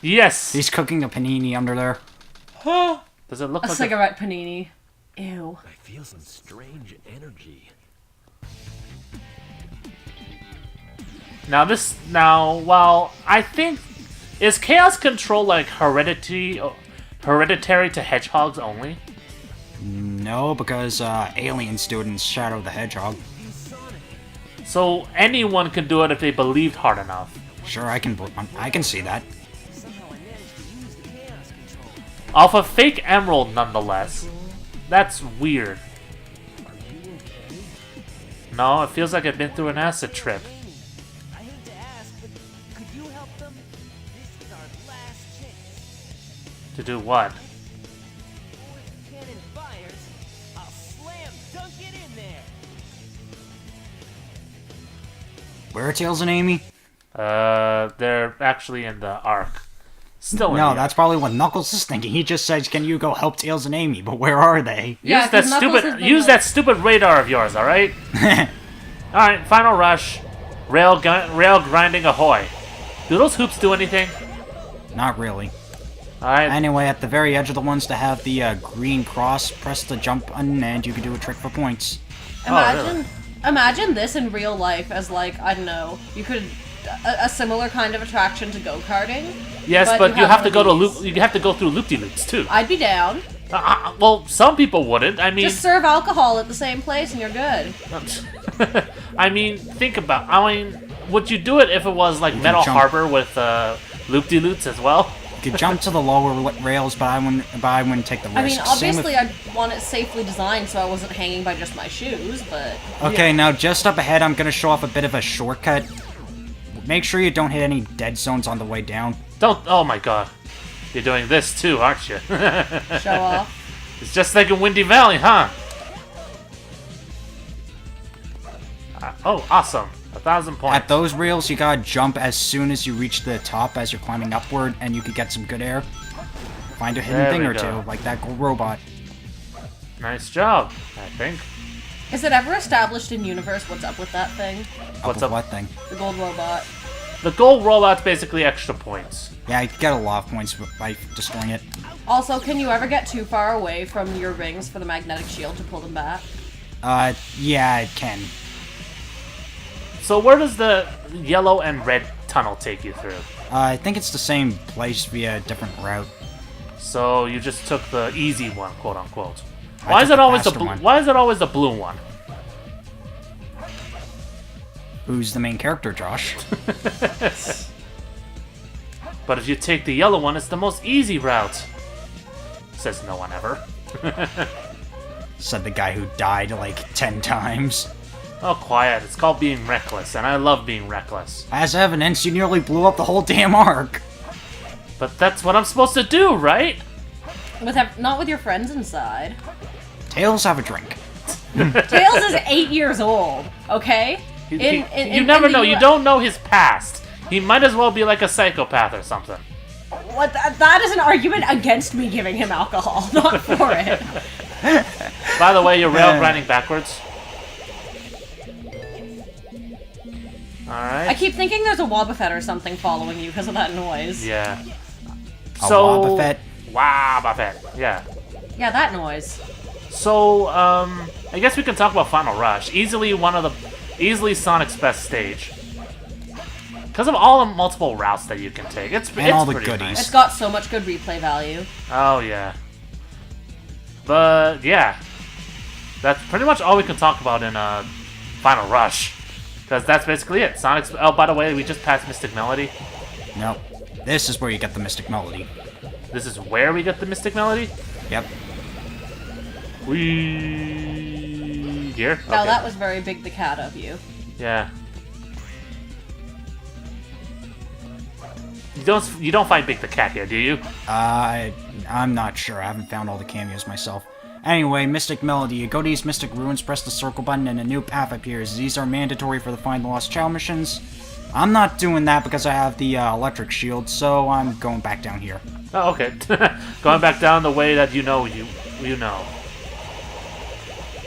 Yes! He's cooking a panini under there. Huh? Does it look A like cigarette panini. Ew. I feel some strange energy. Well, I think... Is Chaos Control, like, hereditary to Hedgehogs only? No, because aliens do it in Shadow the Hedgehog. So anyone can do it if they believed hard enough. Sure, I can see that. Off a fake emerald, nonetheless. That's weird. No, it feels like I've been through an acid trip. I hate to ask, but could you help them? This is our last chance. To do what? If cannon fires, I'll slam dunk it in there. Where are Tails and Amy? They're actually in the Ark. Still in No, the that's probably what Knuckles is thinking. He just says, "Can you go help Tails and Amy?" But where are they? Yeah, 'cause Knuckles has been like- that stupid radar of yours, all right? All right, final rush. Rail grinding ahoy. Do those hoops do anything? Not really. All right. Anyway, at the very edge of the ones to have the green cross, press the jump button, and you can do a trick for points. Imagine this in real life as, like, I don't know, you could a similar kind of attraction to go-karting. Yes, but you have to go to these. you have to go through loop-de-loops too. I'd be down. Well, some people wouldn't. I mean, Just serve alcohol at the same place and you're good. I mean, would you do it if it was like Metal jump. Harbor with loop-de-loops as well? You could jump to the lower rails, but I wouldn't take the risk. I mean, Same obviously I'd want it safely designed so I wasn't hanging by just my shoes, but... Okay, now just up ahead, I'm gonna show off a bit of a shortcut. Make sure you don't hit any dead zones on the way down. Oh my god. You're doing this too, aren't you? Show off. It's just like in Windy Valley, huh? Oh, awesome. 1,000 points. At those rails, you gotta jump as soon as you reach the top as you're climbing upward, and you could get some good air. Find a hidden There thing we or go. two, like that gold robot. Nice job, I think. Is it ever established in universe what's up with that thing? What's with up? What thing? The gold robot. The gold robot's basically extra points. Yeah, you get a lot of points by destroying it. Also, can you ever get too far away from your rings for the magnetic shield to pull them back? Yeah, it can. So where does the yellow and red tunnel take you through? I think it's the same place via a different route. So you just took the easy one, quote unquote. I Why is took it always faster one. Why is it always the blue one? Who's the main character, Josh? But if you take the yellow one, it's the most easy route. Says no one ever. Said the guy who died like 10 times. Oh, quiet. It's called being reckless, and I love being reckless. As evidence, you nearly blew up the whole damn arc. But that's what I'm supposed to do, right? Not with your friends inside. Tails, have a drink. Tails is 8 years old, okay? You never know. You don't know his past. He might as well be like a psychopath or something. What? That is an argument against me giving him alcohol, not for it. By the way, you're rail grinding backwards. Alright. I keep thinking there's a Wobbuffet or something following you because of that noise. Yeah. A Wobbuffet. Wobbuffet. Yeah. Yeah, that noise. So, I guess we can talk about Final Rush. Easily Sonic's best stage. Because of all the multiple routes that you can take. It's all the pretty goodies. nice. It's got so much good replay value. Oh, yeah. But, yeah. That's pretty much all we can talk about in Final Rush. Because that's basically it. Sonic's... Oh, by the way, we just passed Mystic Melody. No. This is where you get the Mystic Melody. This is where we get the Mystic Melody? Yep. Here? Now Okay. that was very big the cat of you. Yeah. You don't find Big the Cat here, do you? I'm not sure. I haven't found all the cameos myself. Anyway, Mystic Melody. You go to these Mystic Ruins, press the circle button, and a new path appears. These are mandatory for the Find the Lost Child missions. I'm not doing that because I have the electric shield, so I'm going back down here. Oh, okay. Going back down the way that you know.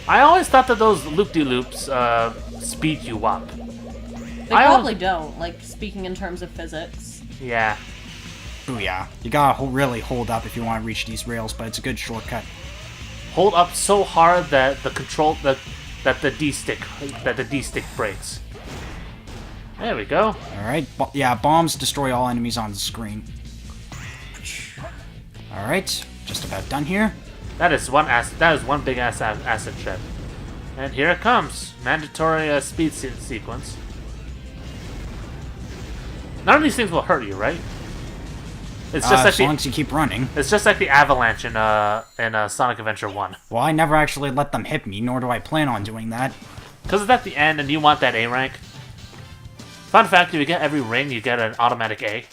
I always thought that those loop-de-loops speed you up. They probably don't, like, speaking in terms of physics. Yeah. Booyah. You gotta really hold up if you want to reach these rails, but it's a good shortcut. Hold up so hard that the D stick breaks. There we go. Alright, yeah, bombs destroy all enemies on the screen. Alright, just about done here. That is one big ass acid trip. And here it comes. Mandatory speed sequence. None of these things will hurt you, right? It's just like as long as you keep running. It's just like the avalanche in Sonic Adventure 1. Well, I never actually let them hit me, nor do I plan on doing that. Because it's at the end and you want that A rank. Fun fact, if you get every ring, you get an automatic A.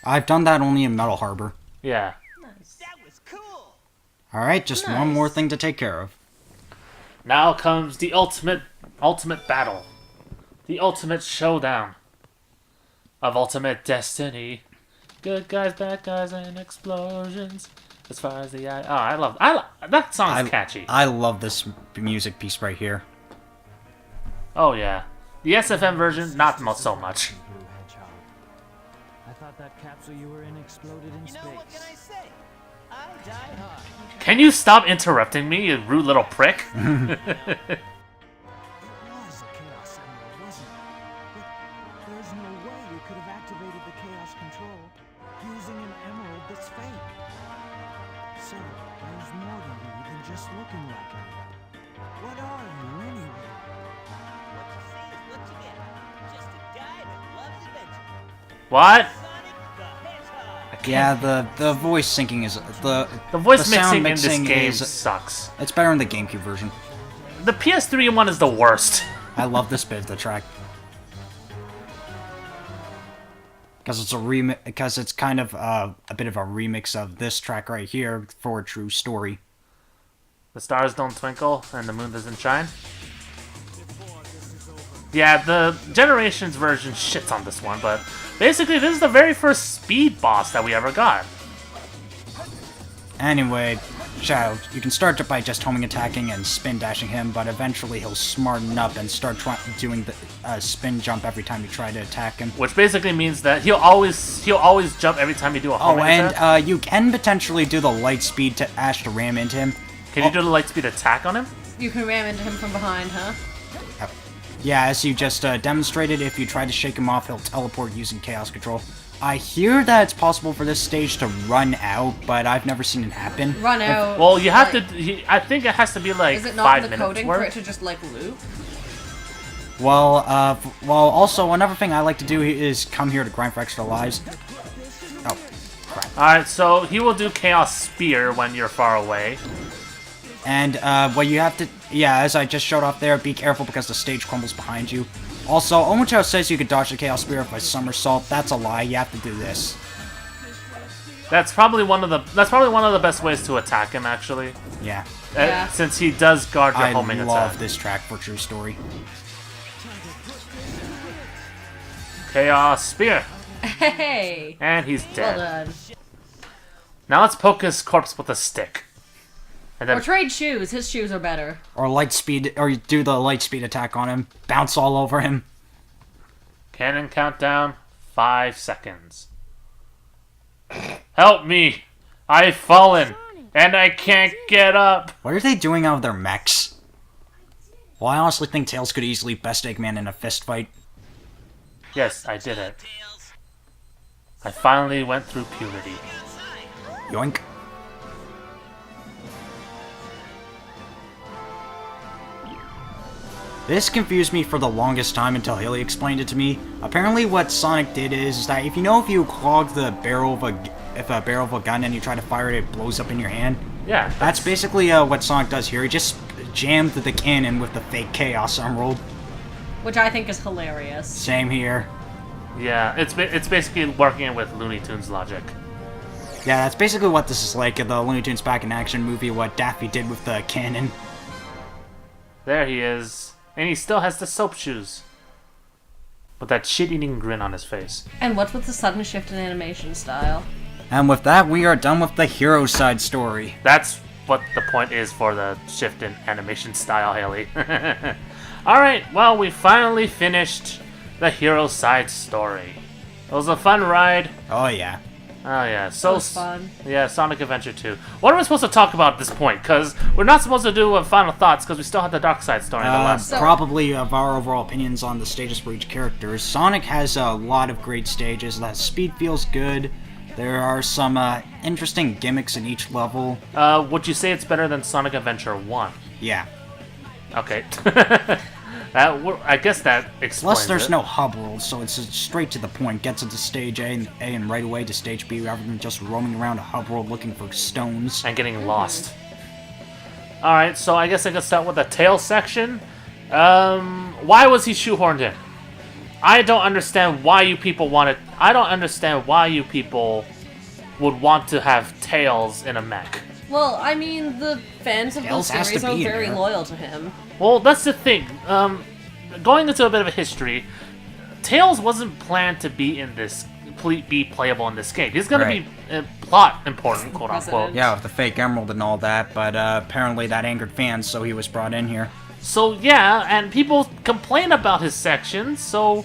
I've done that only in Metal Harbor. Yeah. That was cool. Alright, just one more thing to take care of. Now comes the ultimate battle. The ultimate showdown. Of ultimate destiny. Good guys, bad guys, and explosions. As far as the eye... Oh, I love that song's catchy. I love this music piece right here. Oh, yeah. The SFM version, not so much. Hedgehog. I thought that capsule you were in exploded in space. You know, what can I say? I die hard. Can you stop interrupting me, you rude little prick? It was a Chaos Emerald, wasn't it? But there's no way you could have activated the Chaos Control using an emerald that's fake. So, there's more to you than just looking like it. What are you, anyway? What you see is what you get. Just a guy that loves adventure. What? Sonic the Hedgehog. Yeah, the voice syncing is... The voice sound mixing in this game is, sucks. It's better in the GameCube version. The PS3 one is the worst. I love this bit of the track. Because it's because it's kind of a bit of a remix of this track right here for a true story. The stars don't twinkle and the moon doesn't shine. Yeah, the Generations version shits on this one, but basically this is the very first speed boss that we ever got. Anyway, Child, you can start by just homing attacking and spin dashing him, but eventually he'll smarten up and start doing the spin jump every time you try to attack him. Which basically means that he'll always jump every time you do a homing attack. Oh, and you can potentially do the light speed to Ash to ram into him. Can you do the light speed attack on him? You can ram into him from behind, huh? Yeah, as you just demonstrated, if you try to shake him off, he'll teleport using Chaos Control. I hear that it's possible for this stage to run out, but I've never seen it happen. Run out. Well, you have like, to. I think it has to be like 5 minutes. Is it not in the minutes coding worth. for it to just like loop? Well, also another thing I like to do is come here to grind for extra lives. Oh, crap. Alright, so he will do Chaos Spear when you're far away. And, what you have to... Yeah, as I just showed off there, be careful because the stage crumbles behind you. Also, Omocho says you could dodge the Chaos Spear by somersault. That's a lie. You have to do this. That's probably one of the best ways to attack him, actually. Yeah. Yeah. Since he does guard your homing I attack. love this track for True Story. Chaos Spear. Hey! And he's dead. Well done. Now let's poke his corpse with a stick. And then Or trade shoes. His shoes are better. Or light speed, or you do the light speed attack on him. Bounce all over him. cannon countdown, 5 seconds. Help me! I've fallen, and I can't get up! What are they doing out of their mechs? Well, I honestly think Tails could easily best Eggman in a fist fight. Yes, I did it. I finally went through puberty. Yoink. This confused me for the longest time until Hayley explained it to me. Apparently what Sonic did is that if you clog the barrel of a gun and you try to fire it, it blows up in your hand. Yeah. That's basically what Sonic does here. He just jammed the cannon with the fake Chaos Emerald. Which I think is hilarious. Same here. Yeah, it's basically working with Looney Tunes logic. Yeah, that's basically what this is like, the Looney Tunes Back in Action movie, what Daffy did with the cannon. There he is. And he still has the soap shoes. With that shit-eating grin on his face. And what's with the sudden shift in animation style? And with that, we are done with the hero side story. That's what the point is for the shift in animation style, Hayley. Alright, well, we finally finished the hero side story. It was a fun ride. Oh yeah. Oh yeah, That so was fun. yeah, Sonic Adventure 2. What are we supposed to talk about at this point? Because we're not supposed to do final thoughts because we still have the Dark Side story in the last. Probably of our overall opinions on the stages for each character. Sonic has a lot of great stages. The speed feels good. There are some interesting gimmicks in each level. Would you say it's better than Sonic Adventure 1? Yeah. Okay. I guess that explains Plus, there's it. no hub world, so it's straight to the point. Gets into stage A and right away to stage B, rather than just roaming around a hub world looking for stones. And getting lost. Alright, so I guess I can start with the tail section. Why was he shoehorned in? I don't understand why you people I don't understand why you people would want to have Tails in a mech. Well, I mean, the fans of the Tails has to series are be in very there. loyal to him. Well, that's the thing. Going into a bit of a history, Tails wasn't planned to be in this, be playable in this game. He's gonna Right. be plot important, quote unquote. President. Yeah, with the fake emerald and all that, but apparently that angered fans, so he was brought in here. So yeah, and people complain about his sections. So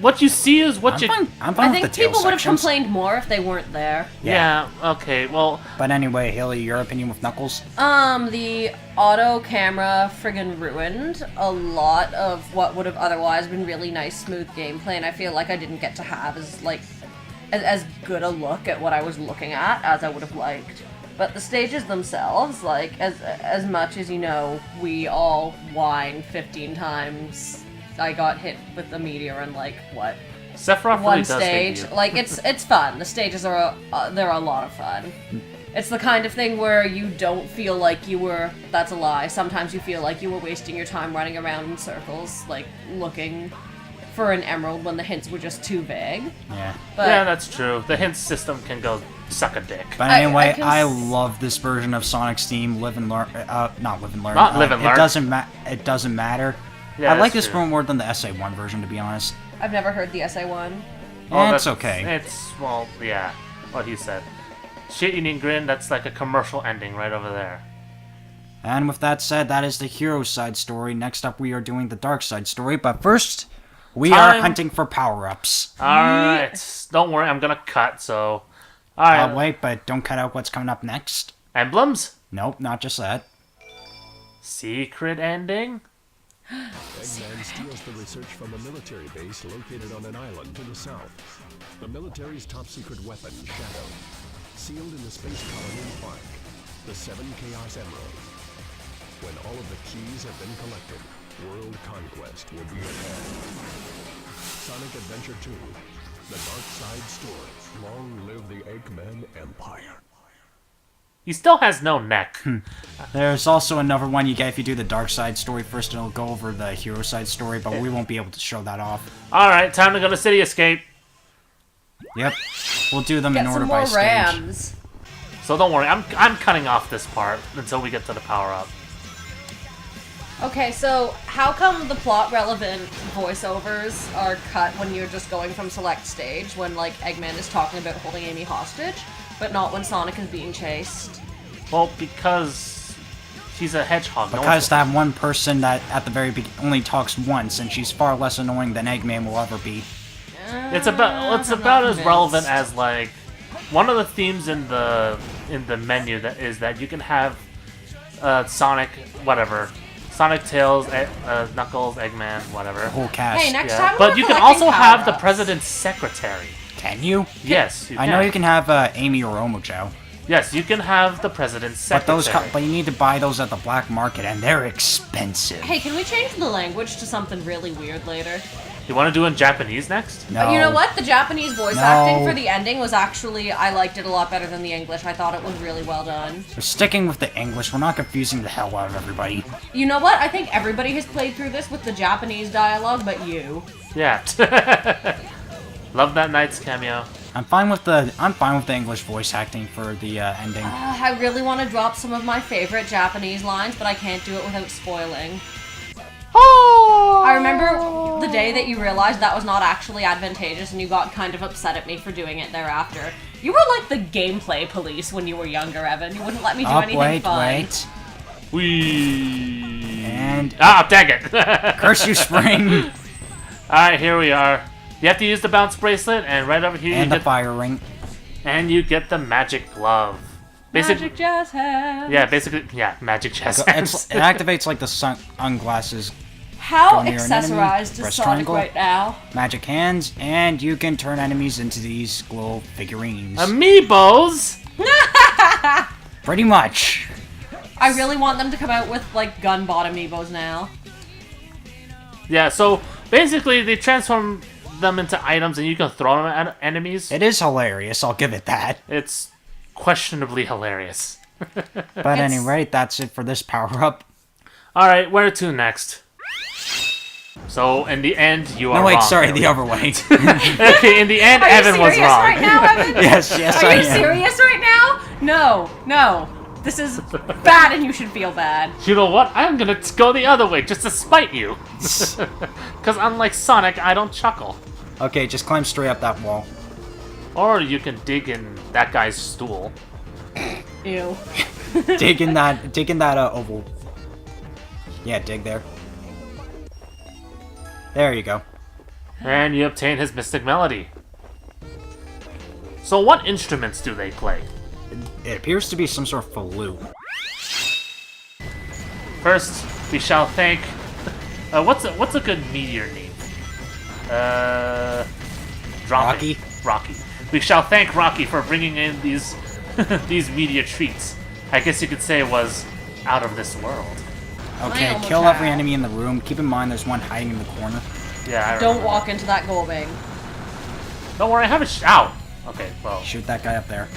what you see is what you. I'm fine I with think the tail people would have sections. complained more if they weren't there. Yeah. Okay. Well. But anyway, Hayley, your opinion with Knuckles? The auto camera friggin' ruined a lot of what would have otherwise been really nice, smooth gameplay, and I feel like I didn't get to have as good a look at what I was looking at as I would have liked. But the stages themselves, like, as much as, you know, we all whined 15 times, I got hit with the meteor in, like, what? Sephiroth really One does hate stage. you. Like, it's fun. The stages are they're a lot of fun. It's the kind of thing where you don't feel like you were... That's a lie. Sometimes you feel like you were wasting your time running around in circles, like, looking for an emerald when the hints were just too vague. Yeah. But Yeah, that's true. The hint system can go suck a dick. But I anyway, can I, s- love this version of Sonic's theme, Live and Learn. Not Live and Learn. Not Live and Learn. It doesn't matter. Yeah, I like that's this true. one more than the SA1 version, to be honest. I've never heard the SA1. It's that's- okay. It's, well, yeah, what he said. Shit-eating grin, that's like a commercial ending right over there. And with that said, that is the hero side story. Next up, we are doing the dark side story. But first, we are Time. hunting for power-ups. Alright, don't worry, I'm gonna cut, so... Alright, Wait, but don't cut out what's coming up next. emblems? Nope, not just that. Secret ending? Eggman steals the research from a military base located on an island to the south. The military's top-secret weapon, Shadow, sealed in the space colony Ark, the 7 Chaos Emeralds. When all of the keys have been collected, world conquest will be at hand. Sonic Adventure 2, The Dark Side Story. Long live the Eggman Empire. He still has no neck. There's also another one you get if you do the dark side story first, and it'll go over the hero side story, but we won't be able to show that off. Alright, time to go to City Escape. Yep. We'll do them Get in order some by more stage. rams. So don't worry, I'm cutting off this part until we get to the power-up. Okay, so how come the plot-relevant voiceovers are cut when you're just going from select stage, when, like, Eggman is talking about holding Amy hostage, but not when Sonic is being chased? Well, because she's a hedgehog. No Because that one person that at the very beginning only talks once, and she's far less annoying than Eggman will ever be. it's about I'm about not as relevant convinced. as like one of the themes in the menu that is that you can have Sonic whatever. Sonic, Tails, Knuckles, Eggman, whatever. The whole cast. Hey, next Yeah. time But we're you can collecting also have the power-ups. president's secretary. Can you? Yes, you I can. know you can have Amy or Omojo, Yes, you can have the president's but secretary. but you need to buy those at the black market, and they're expensive. Hey, can we change the language to something really weird later? You want to do it in Japanese next? No. But you know what? The Japanese voice No. acting for the ending was actually, I liked it a lot better than the English. I thought it was really well done. We're sticking with the English. We're not confusing the hell out of everybody. You know what? I think everybody has played through this with the Japanese dialogue, but you. Yeah. Love that Knight's cameo. I'm fine with the English voice acting for the ending. I really want to drop some of my favorite Japanese lines, but I can't do it without spoiling. I remember the day that you realized that was not actually advantageous and you got kind of upset at me for doing it thereafter. You were like the gameplay police when you were younger, Evan. You wouldn't let me do anything Wait, fun. wait. Wee. And Ah, dang it! curse you, Spring! Alright, here we are. You have to use the bounce bracelet, and right over here And you the get... fire ring. And you get the magic glove. Magic jazz hands. Yeah, basically, yeah, magic jazz hands. It activates like the sunglasses. How Go near an enemy, accessorized is press Sonic triangle. right now? Magic hands, and you can turn enemies into these little figurines. Amiibos! Pretty much. I really want them to come out with, like, gun-bot amiibos now. Yeah, so basically they transform them into items and you can throw them at enemies. It is hilarious, I'll give it that. It's questionably hilarious. But anyway, that's it for this power-up. Alright, where to next? So, in the end, you are No, wait, wrong. sorry, the other way. Okay, in the end, Are Evan you was serious wrong. right now, Evan? yes, Are I you am. serious right now? No, no. This is bad and you should feel bad. You know what? I'm gonna go the other way just to spite you. Because unlike Sonic, I don't chuckle. Okay, just climb straight up that wall. Or you can dig in that guy's stool. Ew. Dig in that oval. Yeah, dig there. There you go. And you obtain his Mystic Melody. So what instruments do they play? It appears to be some sort of flute. First, we shall thank... what's a good meteor name? Dropping. Rocky. We shall thank Rocky for bringing in these these meteor treats. I guess you could say it was out of this world. Okay, almost kill have. every enemy in the room. Keep in mind there's one hiding in the corner. Yeah, I Don't remember. walk into that Golding. Don't worry, I have a Ow! Okay, well... Shoot that guy up there.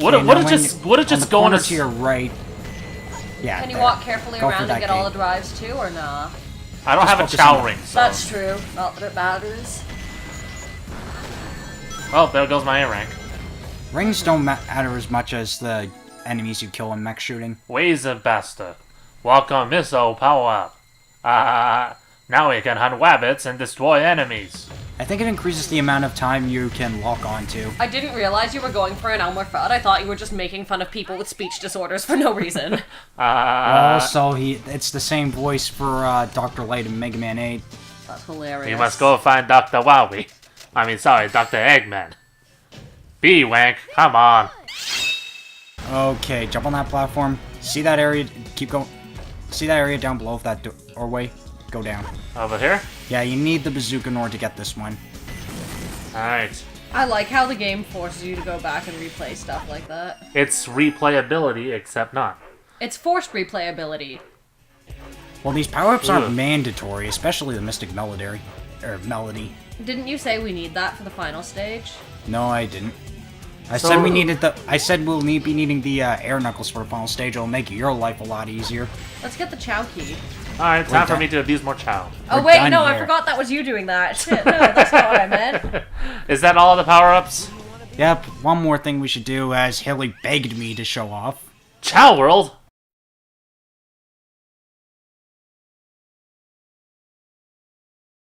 Would Okay, it now just on the go in corner a... to your right. Yeah. Can you there. walk carefully Go for around that and get all gate. the drives too, or nah? I don't Just have a focus Chow on- ring, so... That's true. Not that it matters. Oh, there goes my A rank. Rings don't matter as much as the enemies you kill in mech shooting. Ways of Basta. Welcome, Missile Power Up. Now we can hunt rabbits and destroy enemies. I think it increases the amount of time you can lock onto. I didn't realize you were going for an Elmer Fudd. I thought you were just making fun of people with speech disorders for no reason. Also, it's the same voice for Dr. Light in Mega Man 8. That's hilarious. We must go find Dr. Wowie. I mean, sorry, Dr. Eggman. B-Wank, come on. Okay, jump on that platform. See that area? Keep going. See that area down below that doorway? Go down. Over here? Yeah, you need the bazooka in order to get this one. Alright. I like how the game forces you to go back and replay stuff like that. It's replayability, except not. It's forced replayability. Well, these power-ups aren't Ugh. mandatory, especially the Mystic Melody. Melody. Didn't you say we need that for the final stage? No, I didn't. I So- said we needed the. I said we'll be needing the air knuckles for the final stage. It'll make your life a lot easier. Let's get the Chow key. Alright, time We're for done. me to abuse more Chow. Oh We're wait, done no, I here. forgot that was you doing that. Shit, no, that's not what I meant. Is that all the power-ups? Yep. One more thing we should do, as Hayley begged me to show off. Chow World?